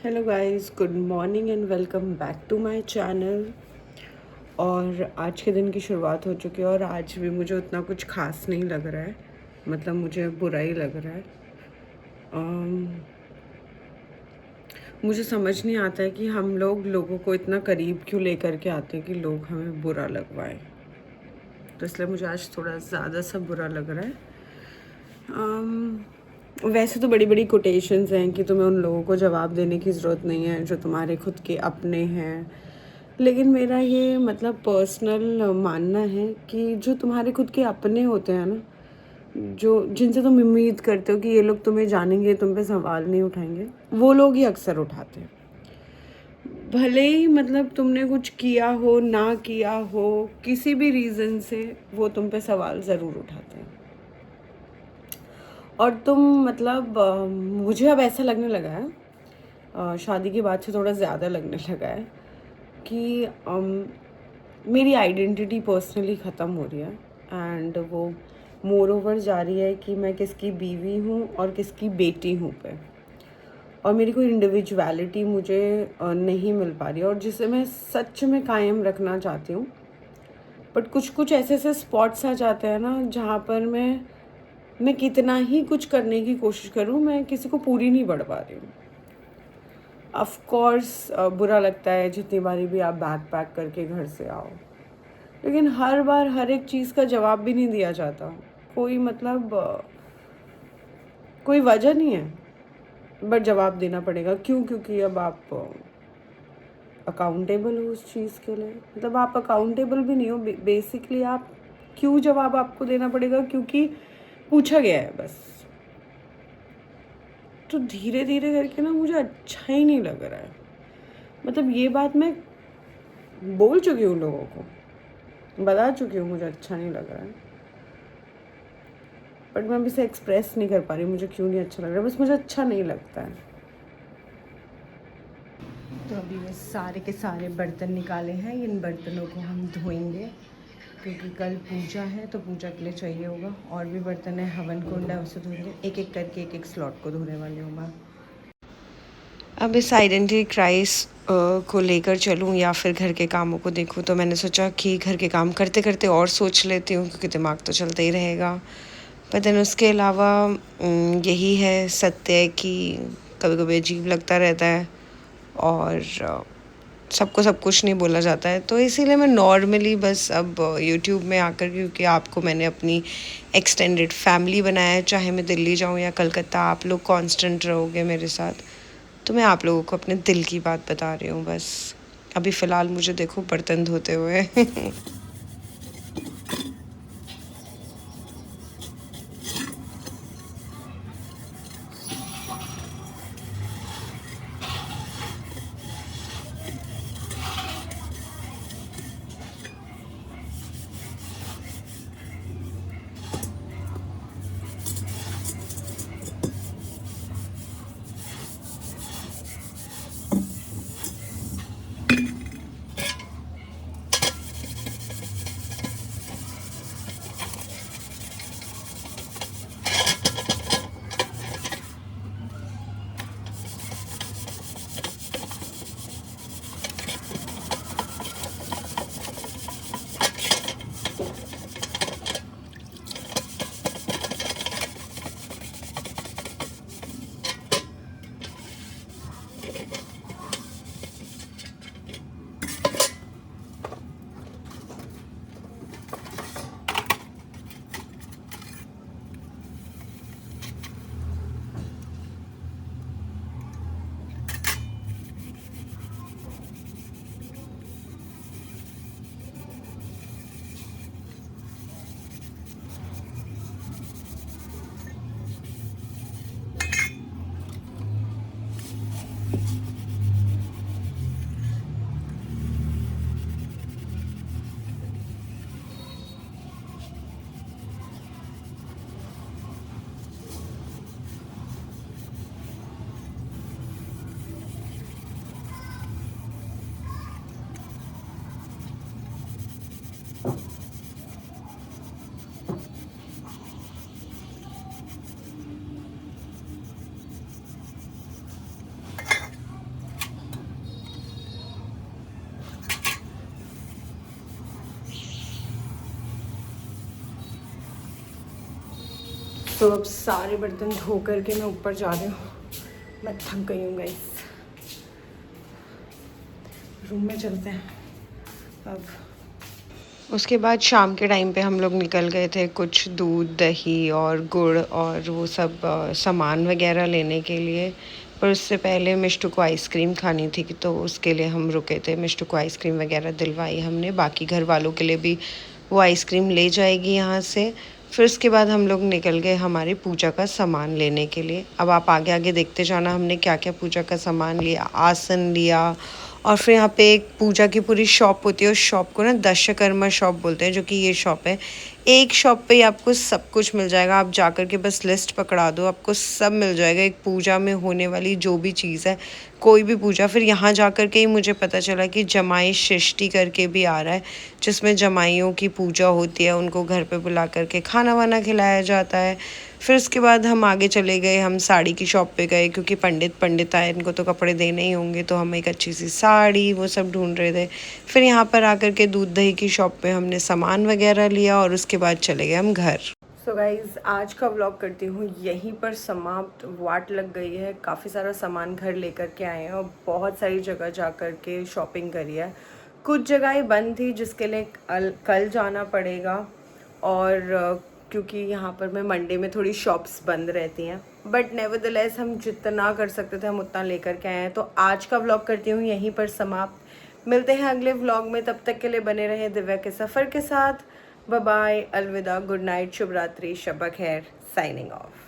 Hello guys, good morning and welcome back to my channel. और आज के दिन की शुरुआत हो चुकी है और आज भी मुझे उतना कुछ खास नहीं लग रहा है। मतलब मुझे बुरा ही लग रहा है। मुझे समझ नहीं आता है कि हम लोगों को इतना करीब क्यों लेकर के आते हैं कि लोग हमें बुरा लगवाएं। तो इसलिए मुझे आज थोड़ा ज़्यादा सा बुरा लग रहा है। वैसे तो बड़ी बड़ी कोटेशंस हैं कि तुम्हें उन लोगों को जवाब देने की ज़रूरत नहीं है जो तुम्हारे खुद के अपने हैं। लेकिन मेरा ये मतलब पर्सनल मानना है कि जो तुम्हारे खुद के अपने होते हैं ना, जो जिनसे तुम उम्मीद करते हो कि ये लोग तुम्हें जानेंगे, तुम पे सवाल नहीं उठाएंगे, वो लोग ही अक्सर उठाते हैं। भले ही मतलब तुमने कुछ किया हो ना किया हो, किसी भी रीज़न से वो तुम पे सवाल ज़रूर उठाते हैं। और तुम मतलब मुझे अब ऐसा लगने लगा है, शादी के बाद से थोड़ा ज़्यादा लगने लगा है कि मेरी आइडेंटिटी पर्सनली ख़त्म हो रही है। एंड वो मोर ओवर जा रही है कि मैं किसकी बीवी हूँ और किसकी बेटी हूँ पे। और मेरी कोई इंडिविजुअलिटी मुझे नहीं मिल पा रही है और जिसे मैं सच में कायम रखना चाहती हूँ। बट कुछ कुछ ऐसे ऐसे स्पॉट्स आ जाते हैं ना जहाँ पर मैं कितना ही कुछ करने की कोशिश करूँ, मैं किसी को पूरी नहीं बढ़ पा रही हूँ। ऑफ कोर्स बुरा लगता है जितनी बारी भी आप बैग पैक करके घर से आओ, लेकिन हर बार हर एक चीज़ का जवाब भी नहीं दिया जाता। कोई मतलब कोई वजह नहीं है, बट जवाब देना पड़ेगा। क्यों? क्योंकि अब आप अकाउंटेबल हो उस चीज़ के लिए। मतलब आप अकाउंटेबल भी नहीं हो, बेसिकली आप क्यों जवाब आपको देना पड़ेगा? क्योंकि पूछा गया है बस। तो धीरे धीरे करके ना मुझे अच्छा ही नहीं लग रहा है। मतलब ये बात मैं बोल चुकी हूँ लोगों को, बता चुकी हूँ मुझे अच्छा नहीं लग रहा है, बट मैं अभी से एक्सप्रेस नहीं कर पा रही मुझे क्यों नहीं अच्छा लग रहा है। बस मुझे अच्छा नहीं लगता है। तो अभी ये सारे के सारे बर्तन निकाले हैं, इन बर्तनों को हम धोएंगे क्योंकि कल पूजा है, तो पूजा के लिए चाहिए होगा। और भी बर्तन है, हवन कुंड है, उसे धोएंगे। एक एक करके एक एक स्लॉट को धोने वाली हूँ मैं। अब इस आइडेंटिटी क्राइस को लेकर चलूँ या फिर घर के कामों को देखूँ, तो मैंने सोचा कि घर के काम करते करते और सोच लेती हूँ क्योंकि दिमाग तो चलता ही रहेगा। पर देन उसके अलावा यही है सत्य कि कभी कभी अजीब लगता रहता है और सबको सब कुछ नहीं बोला जाता है। तो इसीलिए मैं नॉर्मली बस अब यूट्यूब में आकर, क्योंकि आपको मैंने अपनी एक्सटेंडेड फैमिली बनाया है, चाहे मैं दिल्ली जाऊँ या कलकत्ता, आप लोग कांस्टेंट रहोगे मेरे साथ। तो मैं आप लोगों को अपने दिल की बात बता रही हूँ बस। अभी फ़िलहाल मुझे देखो बर्तन धोते हुए। तो अब सारे बर्तन धो करके मैं ऊपर जा रही हूँ, मैं थक गई हूँ गाइस। रूम में चलते हैं अब। उसके बाद शाम के टाइम पे हम लोग निकल गए थे कुछ दूध दही और गुड़ और वो सब सामान वगैरह लेने के लिए। पर उससे पहले मिष्टू को आइसक्रीम खानी थी तो उसके लिए हम रुके थे। मिष्टू को आइसक्रीम वगैरह दिलवाई हमने, बाकी घर वालों के लिए भी वो आइसक्रीम ले जाएगी यहाँ से। फिर उसके बाद हम लोग निकल गए हमारी पूजा का सामान लेने के लिए। अब आप आगे आगे देखते जाना हमने क्या क्या पूजा का सामान लिया। आसन लिया और फिर यहाँ पे एक पूजा की पूरी शॉप होती है, उस शॉप को ना दशकर्मा शॉप बोलते हैं, जो कि ये शॉप है। एक शॉप पे ही आपको सब कुछ मिल जाएगा, आप जाकर के बस लिस्ट पकड़ा दो, आपको सब मिल जाएगा। एक पूजा में होने वाली जो भी चीज़ है, कोई भी पूजा। फिर यहाँ जाकर के ही मुझे पता चला कि जमाई सृष्टि करके भी आ रहा है, जिसमें जमाइयों की पूजा होती है, उनको घर पे बुला करके खाना वाना खिलाया जाता है। फिर उसके बाद हम आगे चले गए, हम साड़ी की शॉप पे गए क्योंकि पंडित आए, इनको तो कपड़े देने ही होंगे, तो हम एक अच्छी सी साड़ी वो सब ढूंढ रहे थे। फिर यहाँ पर आकर के दूध दही की शॉप पे हमने सामान वगैरह लिया और उसके बाद चले गए हम घर। सो गाइज़, आज का व्लॉग करती हूँ यहीं पर समाप्त। वाट लग गई है, काफ़ी सारा सामान घर लेकर के आए हैं और बहुत सारी जगह जा कर के शॉपिंग करी है। कुछ जगहें बंद थी जिसके लिए कल जाना पड़ेगा, और क्योंकि यहाँ पर मैं मंडे में थोड़ी शॉप्स बंद रहती हैं, बट नेवरदलेस हम जितना कर सकते थे हम उतना लेकर के आए हैं। तो आज का व्लॉग करती हूँ यहीं पर समाप्त। मिलते हैं अगले व्लॉग में, तब तक के लिए बने रहें दिव्या के सफ़र के साथ। बाय बाय, अलविदा, गुड नाइट, शुभ रात्रि, शब खैर, साइनिंग ऑफ।